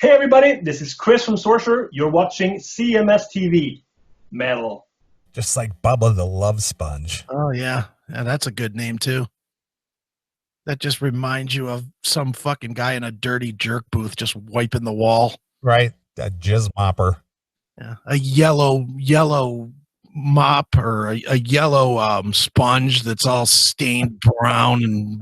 Hey everybody, this is Chris from Sorcerer. You're watching CMS TV. Metal. Just like Bubba the Love Sponge. Oh, yeah. Yeah, that's a good name, too. That just reminds you of some fucking guy in a dirty jerk booth just wiping the wall. Right? A jizz mopper. Yeah. A yellow mop or a yellow sponge that's all stained brown and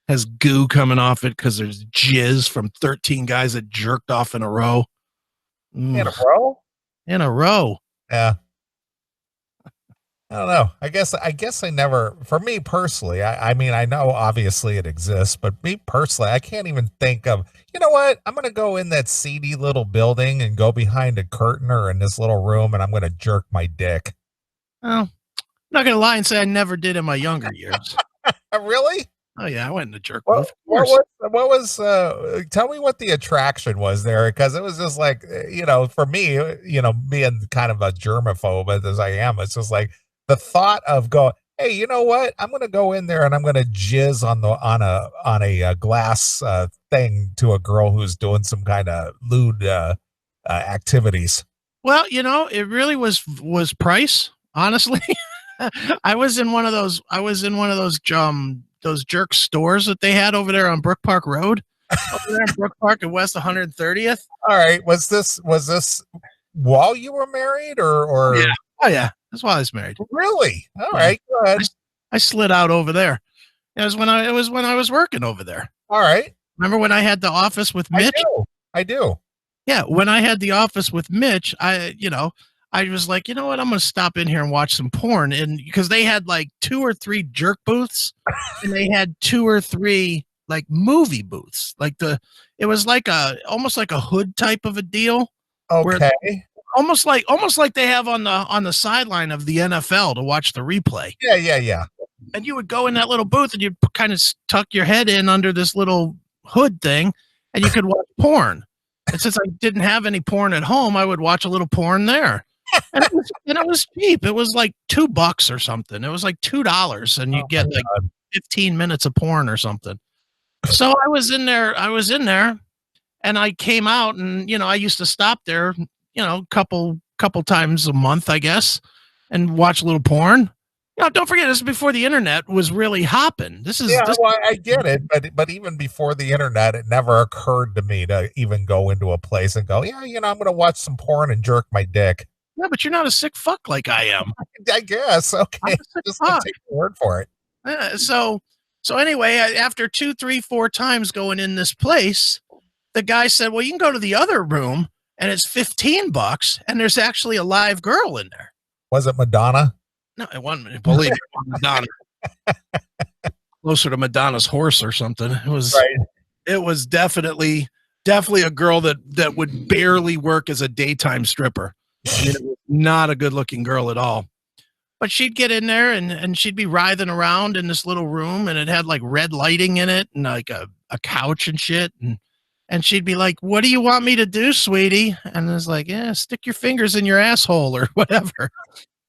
has goo coming off it because there's jizz from 13 guys that jerked off in a row. In a row? In a row. Yeah. I don't know. I guess I never, for me personally, I mean, I know obviously it exists, but me personally, I can't even think of, you know what? I'm going to go in that seedy little building and go behind a curtain or in this little room and I'm going to jerk my dick. Well, I'm not going to lie and say I never did in my younger years. Really? Oh, yeah. I went in the jerk What booth. was tell me what the attraction was there, because it was just like, for me, being kind of a germaphobe as I am, it's just like the thought of going, hey, you know what? I'm going to go in there and I'm going to jizz on a glass thing to a girl who's doing some kind of lewd activities. Well, it really was price, honestly. I was in one of those those jerk stores that they had over there on Brook Park Road, over there in Brook Park and West 130th. All right. Was this while you were married or? Yeah. Oh yeah. That's why I was married. Really? All right. Go ahead. I slid out over there. It was when I was working over there. All right. Remember when I had the office with Mitch? I do. Yeah. When I had the office with Mitch, I was like, you know what? I'm going to stop in here and watch some porn. And because they had like 2 or 3 jerk booths and they had 2 or 3 like movie booths. It was like almost like a hood type of a deal. Okay. Almost like they have on the sideline of the NFL to watch the replay. Yeah. And you would go in that little booth and you'd kind of tuck your head in under this little hood thing and you could watch porn. And since I didn't have any porn at home, I would watch a little porn there. And it was cheap. It was like $2 or something. It was like $2 and you get like 15 minutes of porn or something. So I was in there and I came out and, I used to stop there, a couple times a month, I guess, and watch a little porn. Don't forget, this is before the internet was really hopping. I get it, but even before the internet, it never occurred to me to even go into a place and go, yeah, I'm going to watch some porn and jerk my dick. Yeah, but you're not a sick fuck like I am. I guess. Okay, just take your word for it. So anyway, after 2, 3, 4 times going in this place, the guy said, well, you can go to the other room and it's $15 and there's actually a live girl in there. Was it Madonna? No, it wasn't. Believe me, it wasn't Madonna. Closer to Madonna's horse or something. It was. Right. It was definitely a girl that would barely work as a daytime stripper. I mean, it was not a good-looking girl at all. But she'd get in there and she'd be writhing around in this little room, and it had like red lighting in it and like a couch and shit. And she'd be like, "What do you want me to do, sweetie?" And it's like, "Yeah, stick your fingers in your asshole or whatever."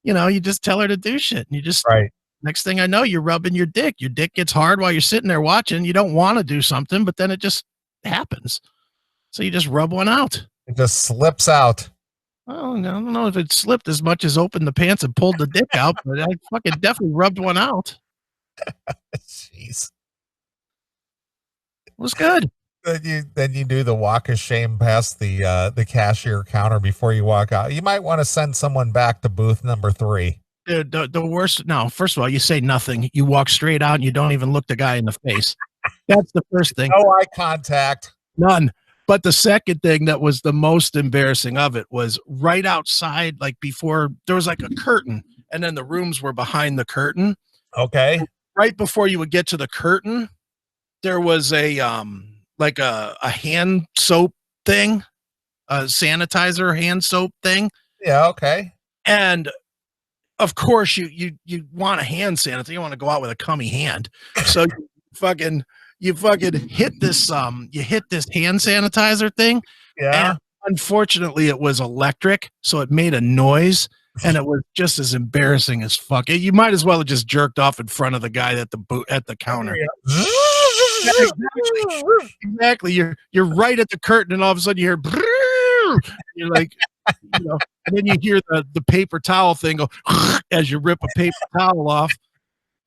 You just tell her to do shit. And you just, right. Next thing I know, you're rubbing your dick. Your dick gets hard while you're sitting there watching. You don't want to do something, but then it just happens. So you just rub one out. It just slips out. Well, I don't know if it slipped as much as opened the pants and pulled the dick out, but I fucking definitely rubbed one out. Jeez. It was good. Then you do the walk of shame past the cashier counter before you walk out. You might want to send someone back to booth number 3. Dude, the worst. No, first of all, you say nothing. You walk straight out and you don't even look the guy in the face. That's the first thing. No eye contact. None. But the second thing that was the most embarrassing of it was right outside, like before there was like a curtain and then the rooms were behind the curtain. Okay. Right before you would get to the curtain, there was a like a hand soap thing, a sanitizer hand soap thing. Yeah. Okay. And of course you want a hand sanitizer. You want to go out with a cummy hand. So you fucking hit this hand sanitizer thing. Yeah. And unfortunately it was electric. So it made a noise and it was just as embarrassing as fuck. You might as well have just jerked off in front of the guy at the counter. Yeah. Exactly. You're right at the curtain, and all of a sudden you hear. You're like, and then you hear the paper towel thing go as you rip a paper towel off,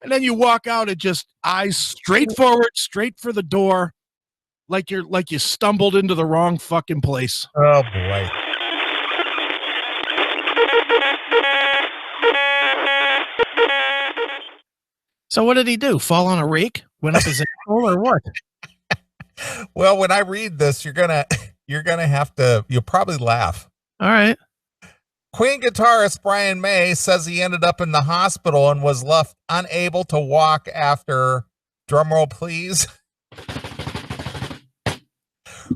and then you walk out and just eyes straight forward, straight for the door, like you stumbled into the wrong fucking place. Oh boy. So what did he do? Fall on a rake? Went up his asshole or what? Well, when I read this, you're gonna have to. You'll probably laugh. All right. Queen guitarist Brian May says he ended up in the hospital and was left unable to walk after, drumroll please,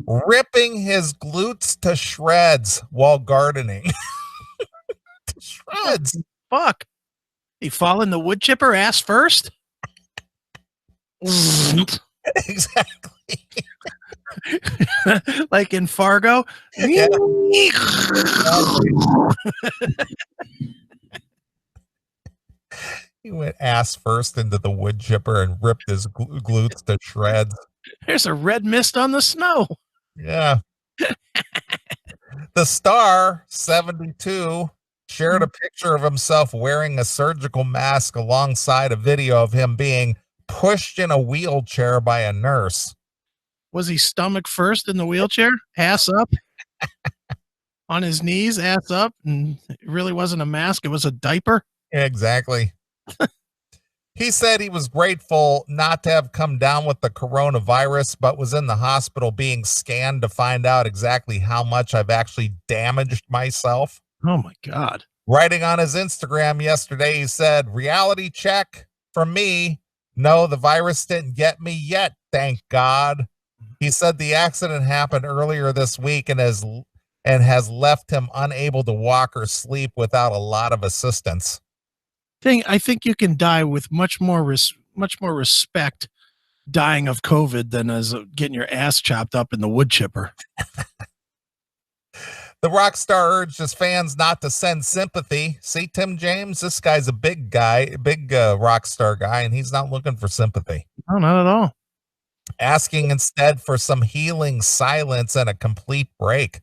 ripping his glutes to shreds while gardening. To shreds. Fuck. He fall in the wood chipper ass first? Exactly. Like in Fargo? Yeah. He went ass first into the wood chipper and ripped his glutes to shreds. There's a red mist on the snow. Yeah. The Star, 72, shared a picture of himself wearing a surgical mask alongside a video of him being pushed in a wheelchair by a nurse. Was he stomach first in the wheelchair? Ass up? On his knees, ass up? And it really wasn't a mask, it was a diaper? Exactly. He said he was grateful not to have come down with the coronavirus, but was in the hospital being scanned to find out exactly how much I've actually damaged myself. Oh my God. Writing on his Instagram yesterday, he said, reality check from me. No, the virus didn't get me yet, thank God. He said the accident happened earlier this week and has left him unable to walk or sleep without a lot of assistance. I think you can die with much more respect dying of COVID than as getting your ass chopped up in the wood chipper. The rock star urged his fans not to send sympathy. See, Tim James, this guy's a big guy, big rock star guy, and he's not looking for sympathy. No, not at all. Asking instead for some healing silence and a complete break.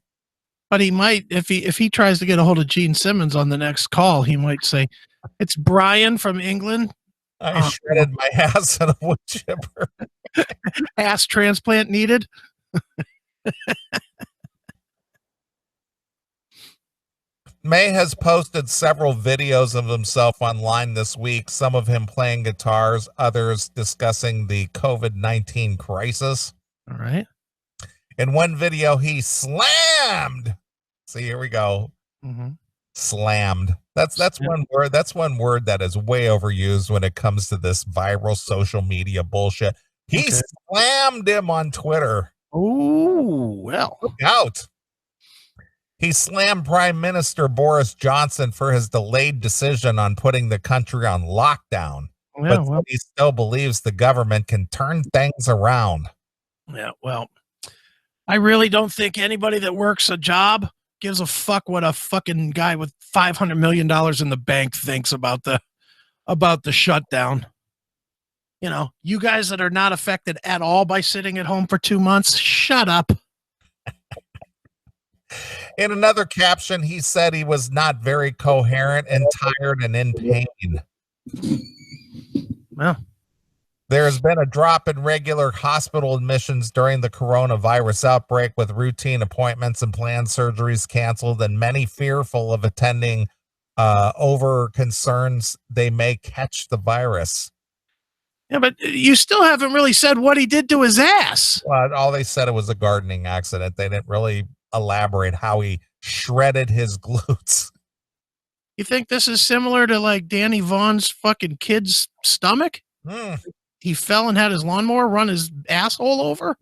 But he might, if he tries to get a hold of Gene Simmons on the next call, he might say, "It's Brian from England. I shredded my ass in a wood chipper. Ass transplant needed." May has posted several videos of himself online this week, some of him playing guitars, others discussing the COVID-19 crisis. All right. In one video, he slammed. See, here we go. Mm-hmm. Slammed. That's one word. That's one word that is way overused when it comes to this viral social media bullshit. He slammed him on Twitter. Oh, well. Look out. He slammed Prime Minister Boris Johnson for his delayed decision on putting the country on lockdown. Yeah, but he still believes the government can turn things around. Yeah, well, I really don't think anybody that works a job gives a fuck what a fucking guy with $500 million in the bank thinks about the shutdown. You know, you guys that are not affected at all by sitting at home for 2 months, shut up. In another caption, he said he was not very coherent and tired and in pain. Well, there has been a drop in regular hospital admissions during the coronavirus outbreak, with routine appointments and planned surgeries canceled, and many fearful of attending over concerns they may catch the virus. yeah, but you still haven't really said what he did to his ass. All they said, it was a gardening accident. They didn't really elaborate how he shredded his glutes. You think this is similar to like Danny Vaughn's fucking kid's stomach? He fell and had his lawnmower run his asshole over?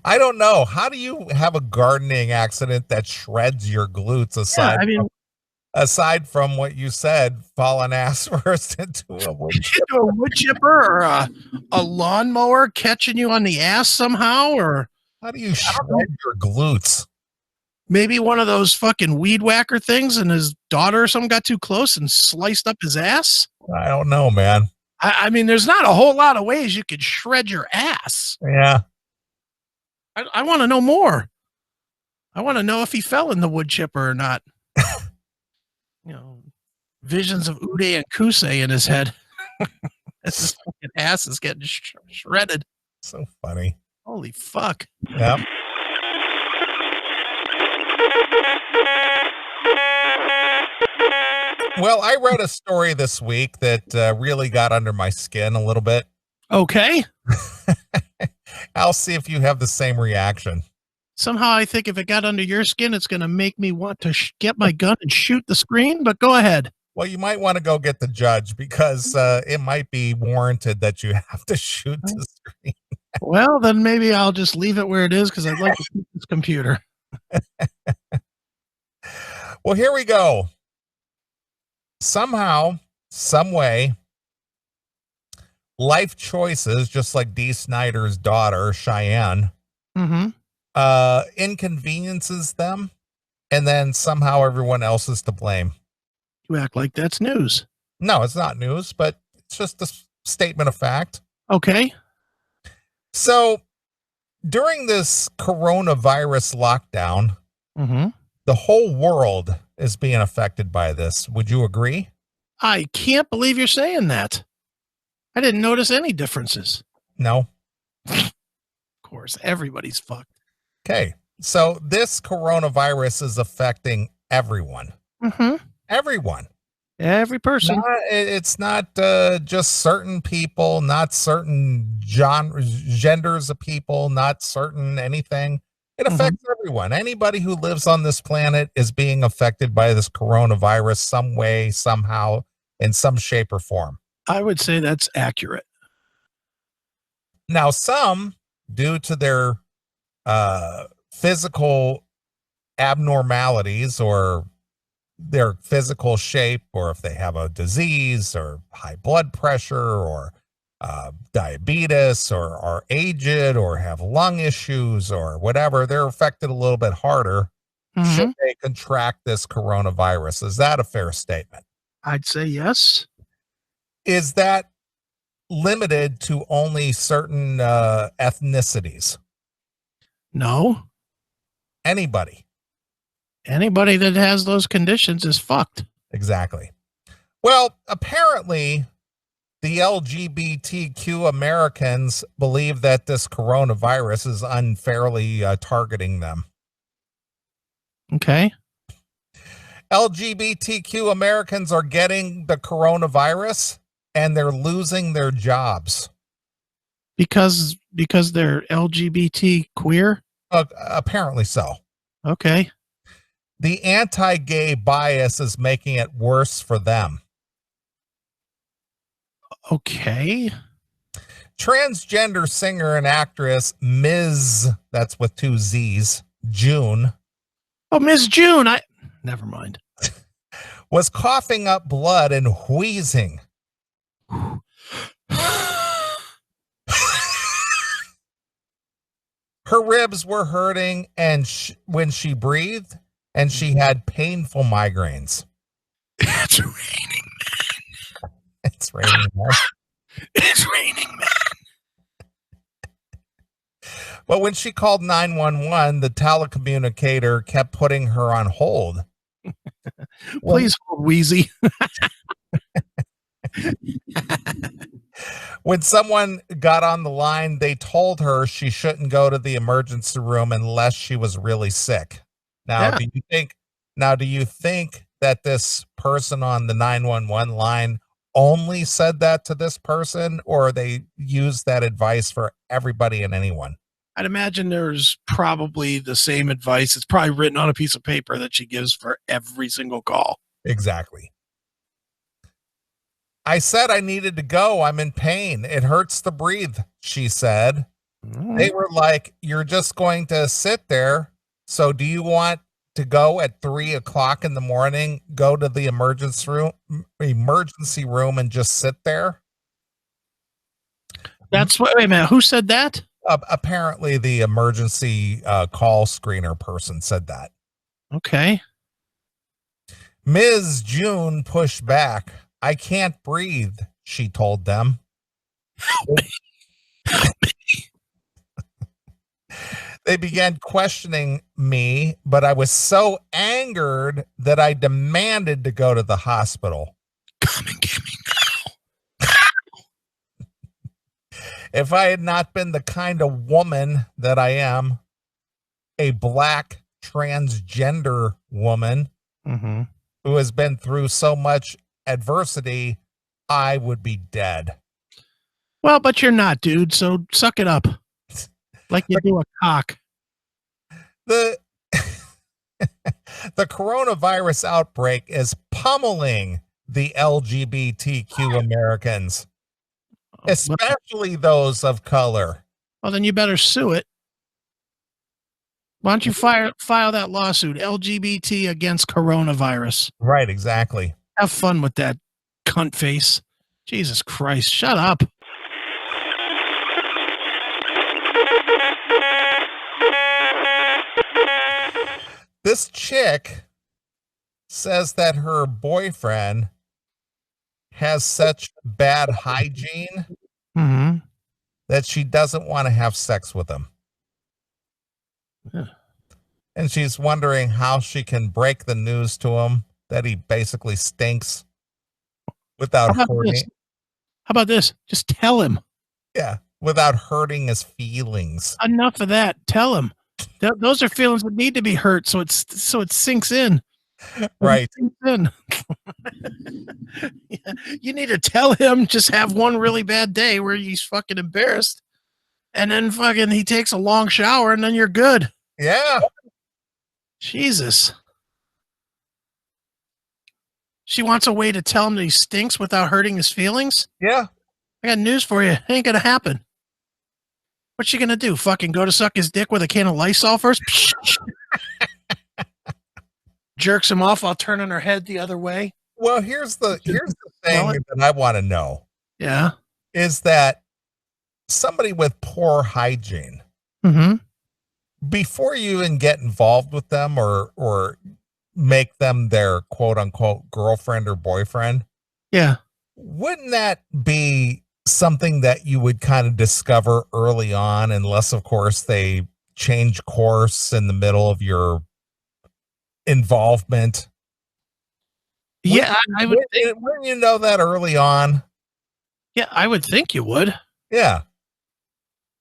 I don't know. How do you have a gardening accident that shreds your glutes aside from what you said, falling ass first into a wood chipper? Into a wood chipper or a lawnmower catching you on the ass somehow? Or how do you shred your glutes? Maybe one of those fucking weed whacker things and his daughter or something got too close and sliced up his ass? I don't know, man. I mean, there's not a whole lot of ways you could shred your ass. Yeah. I want to know more. I want to know if he fell in the wood chipper or not. Visions of Uday and Kusei in his head. His fucking ass is getting shredded. So funny. Holy fuck. Yep. Well, I read a story this week that really got under my skin a little bit. Okay. I'll see if you have the same reaction. Somehow I think if it got under your skin, it's going to make me want to get my gun and shoot the screen, but go ahead. Well, you might want to go get the judge because it might be warranted that you have to shoot the screen. Well, then maybe I'll just leave it where it is because I'd like to keep this computer. Well, here we go. Somehow, some way, life choices, just like Dee Snider's daughter, Cheyenne, inconveniences them, and then somehow everyone else is to blame. You act like that's news. No, it's not news, but it's just a statement of fact. Okay. So during this coronavirus lockdown, the whole world is being affected by this. Would you agree? I can't believe you're saying that. I didn't notice any differences. No. Of course, everybody's fucked. Okay. So this coronavirus is affecting everyone. Everyone. Every person. It's not just certain people, not certain genders of people, not certain anything. It affects everyone. Anybody who lives on this planet is being affected by this coronavirus some way, somehow, in some shape or form. I would say that's accurate. Now, some, due to their physical abnormalities or their physical shape, or if they have a disease or high blood pressure or diabetes or are aged or have lung issues or whatever, they're affected a little bit harder should they contract this coronavirus. Is that a fair statement? I'd say yes. Is that limited to only certain ethnicities? No. Anybody that has those conditions is fucked. Exactly. Well, apparently the LGBTQ Americans believe that this coronavirus is unfairly targeting them. Okay. LGBTQ Americans are getting the coronavirus and they're losing their jobs. Because they're LGBT queer? Apparently so. Okay. The anti-gay bias is making it worse for them. Okay. Transgender singer and actress Ms., that's with 2 Z's, June. Oh, Ms. June. Never mind. Was coughing up blood and wheezing. Her ribs were hurting and when she breathed, and she had painful migraines. It's raining, man. It's raining, man. It's raining, man. But when she called 911, the telecommunicator kept putting her on hold. Please hold, Wheezy. When someone got on the line, they told her she shouldn't go to the emergency room unless she was really sick. Now, do you think that this person on the 911 line only said that to this person, or they used that advice for everybody and anyone? I'd imagine there's probably the same advice. It's probably written on a piece of paper that she gives for every single call. Exactly. I said I needed to go. I'm in pain. It hurts to breathe, she said. They were like, you're just going to sit there. So do you want to go at 3 o'clock in the morning, go to the emergency room and just sit there? That's what, wait a minute, who said that? Apparently the emergency call screener person said that. Okay. Ms. June pushed back. I can't breathe, she told them. They began questioning me, but I was so angered that I demanded to go to the hospital. Come and get me now. If I had not been the kind of woman that I am, a black transgender woman who has been through so much adversity, I would be dead. Well, but you're not, dude. So suck it up. Like you do a cock. The coronavirus outbreak is pummeling the LGBTQ Americans, especially those of color. Well, then you better sue it. Why don't you file that lawsuit, LGBT against coronavirus? Right, exactly. Have fun with that, cunt face. Jesus Christ, shut up. This chick says that her boyfriend has such bad hygiene that she doesn't want to have sex with him. Yeah. And she's wondering how she can break the news to him that he basically stinks without hurting. How about this? Just tell him. Yeah, without hurting his feelings. Enough of that. Tell him. Those are feelings that need to be hurt, so it sinks in. Right. Sinks in. Yeah, you need to tell him. Just have one really bad day where he's fucking embarrassed, and then fucking he takes a long shower, and then you're good. Yeah. Jesus. She wants a way to tell him that he stinks without hurting his feelings? Yeah. I got news for you. It ain't gonna happen. What's she gonna do? Fucking go to suck his dick with a can of Lysol first? Jerks him off while turning her head the other way. Well, here's the thing that I want to know. Yeah. Is that somebody with poor hygiene, before you even get involved with them or make them their quote unquote girlfriend or boyfriend, yeah, wouldn't that be something that you would kind of discover early on, unless of course they change course in the middle of your involvement? Yeah, I would. Wouldn't you know that early on? Yeah, I would think you would. Yeah.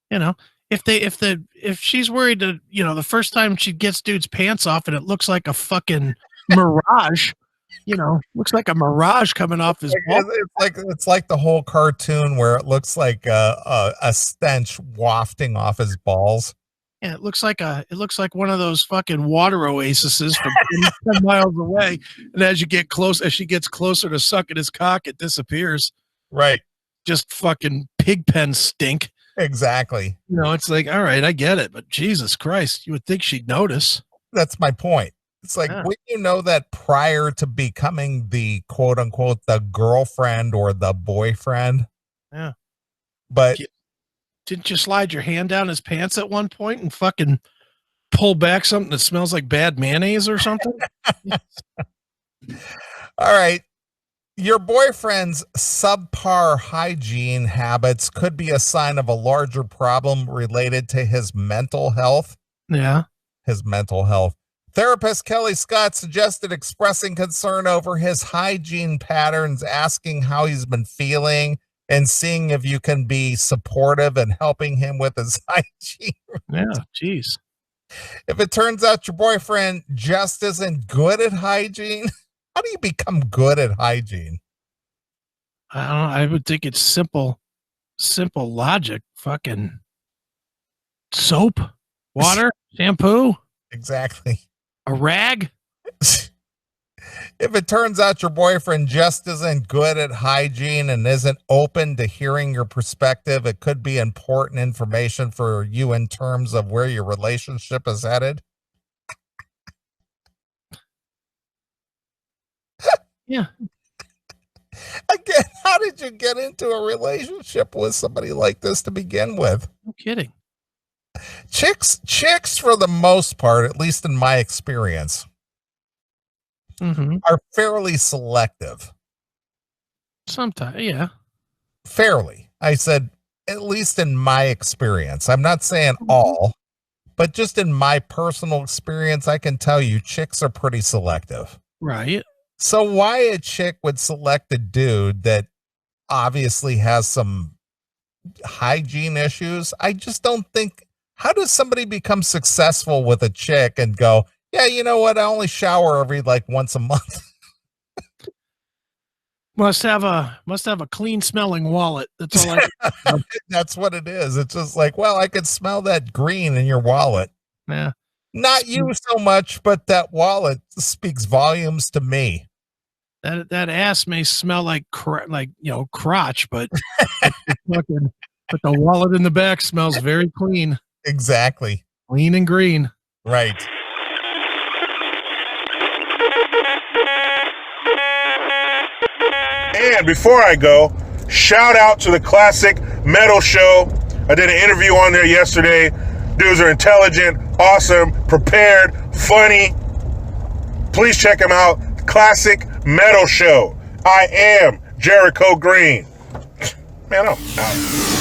You know, if she's worried that, you know, the first time she gets dude's pants off and it looks like a fucking mirage, you know, looks like a mirage coming off his balls. It's like the whole cartoon where it looks like a stench wafting off his balls. Yeah, it looks like one of those fucking water oases from 10 miles away. And as she gets closer to sucking his cock, it disappears. Right. Just fucking pig pen stink. Exactly. You know, it's like, all right, I get it, but Jesus Christ, you would think she'd notice. That's my point. It's like, when you know that prior to becoming the quote unquote the girlfriend or the boyfriend. Yeah. But didn't you slide your hand down his pants at one point and fucking pull back something that smells like bad mayonnaise or something? All right. Your boyfriend's subpar hygiene habits could be a sign of a larger problem related to his mental health. Yeah. His mental health. Therapist Kelly Scott suggested expressing concern over his hygiene patterns, asking how he's been feeling, and seeing if you can be supportive and helping him with his hygiene. Yeah, geez. If it turns out your boyfriend just isn't good at hygiene, how do you become good at hygiene? I don't know. I would think it's simple logic. Fucking soap, water, shampoo. Exactly. A rag. If it turns out your boyfriend just isn't good at hygiene and isn't open to hearing your perspective, it could be important information for you in terms of where your relationship is headed. Yeah. Again, how did you get into a relationship with somebody like this to begin with? No kidding. Chicks for the most part, at least in my experience, are fairly selective. Sometimes, yeah. fairly. I said, at least in my experience, I'm not saying all, but just in my personal experience, I can tell you chicks are pretty selective. Right. So why a chick would select a dude that obviously has some hygiene issues, I just don't think. How does somebody become successful with a chick and go, yeah, you know what, I only shower every like once a month? Must have a clean smelling wallet. That's all I That's what it is. It's just like, well, I could smell that green in your wallet. Yeah. Not you so much, but that wallet speaks volumes to me. That ass may smell like crotch, but but the wallet in the back smells very clean. Exactly. Clean and green. Right. And before I go, shout out to the Classic Metal Show. I did an interview on there yesterday. Dudes are intelligent, awesome, prepared, funny. Please check them out. Classic Metal Show. I am Jericho Green. Man, I'm out.